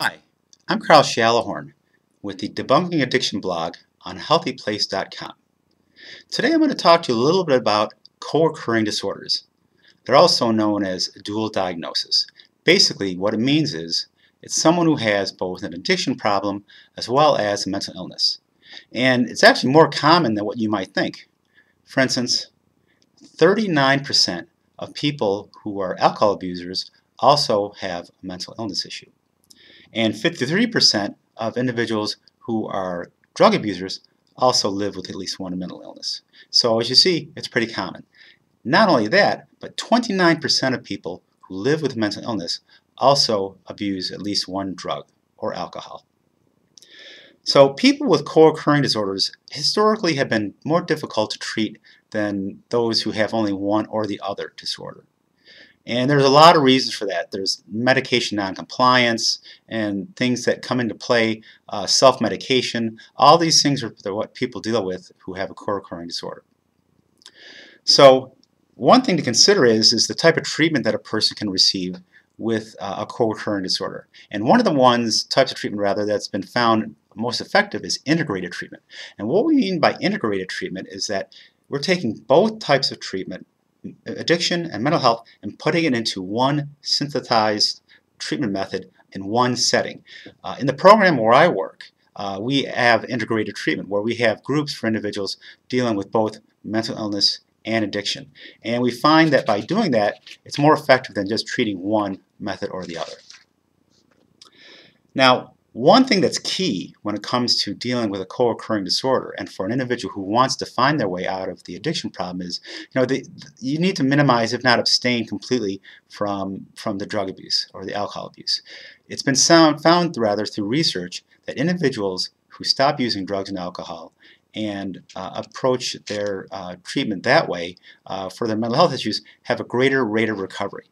Hi, I'm Carl Shallahorn with the Debunking Addiction blog on healthyplace.com. Today I'm going to talk to you a little bit about co-occurring disorders. They're also known as dual diagnosis. Basically, what it means is it's someone who has both an addiction problem as well as a mental illness. And it's actually more common than what you might think. For instance, 39% of people who are alcohol abusers also have a mental illness issue. And 53% of individuals who are drug abusers also live with at least one mental illness. So as you see, it's pretty common. Not only that, but 29% of people who live with mental illness also abuse at least one drug or alcohol. So people with co-occurring disorders historically have been more difficult to treat than those who have only one or the other disorder. And there's a lot of reasons for that. There's medication noncompliance and things that come into play, self-medication. All these things are what people deal with who have a co-occurring disorder. So one thing to consider is the type of treatment that a person can receive with a co-occurring disorder. And one of the types of treatment rather that's been found most effective is integrated treatment. And what we mean by integrated treatment is that we're taking both types of treatment, addiction and mental health, and putting it into one synthesized treatment method in one setting. In the program where I work, we have integrated treatment where we have groups for individuals dealing with both mental illness and addiction. And we find that by doing that, it's more effective than just treating one method or the other. Now, one thing that's key when it comes to dealing with a co-occurring disorder and for an individual who wants to find their way out of the addiction problem is, you need to minimize, if not abstain completely from the drug abuse or the alcohol abuse. It's been found rather through research that individuals who stop using drugs and alcohol and approach their treatment that way for their mental health issues have a greater rate of recovery.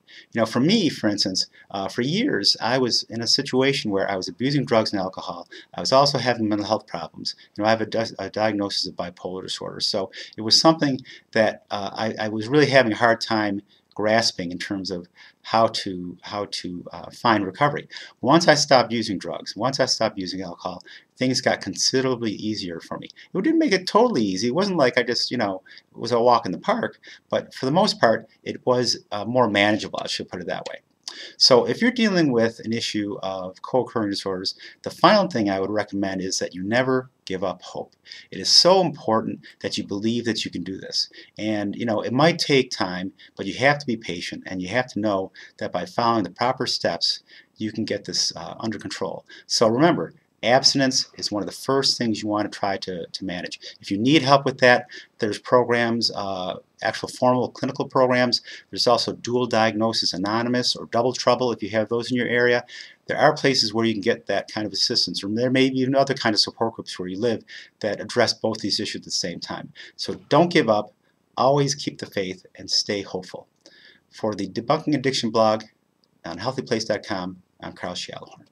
For me, for instance, for years I was in a situation where I was abusing drugs and alcohol. I was also having mental health problems. I have a diagnosis of bipolar disorder, so it was something that I was really having a hard time grasping in terms of how to find recovery. Once I stopped using drugs, once I stopped using alcohol, things got considerably easier for me. It didn't make it totally easy. It wasn't like I just, it was a walk in the park, but for the most part, it was more manageable, I should put it that way. So if you're dealing with an issue of co-occurring disorders, the final thing I would recommend is that you never give up hope. It is so important that you believe that you can do this. And it might take time, but you have to be patient and you have to know that by following the proper steps, you can get this under control. So remember, abstinence is one of the first things you want to try to manage. If you need help with that, there's programs, actual formal clinical programs. There's also Dual Diagnosis Anonymous or Double Trouble if you have those in your area. There are places where you can get that kind of assistance, or there may be even other kind of support groups where you live that address both these issues at the same time. So don't give up, always keep the faith, and stay hopeful. For the Debunking Addiction blog on healthyplace.com, I'm Carl Shallahorn.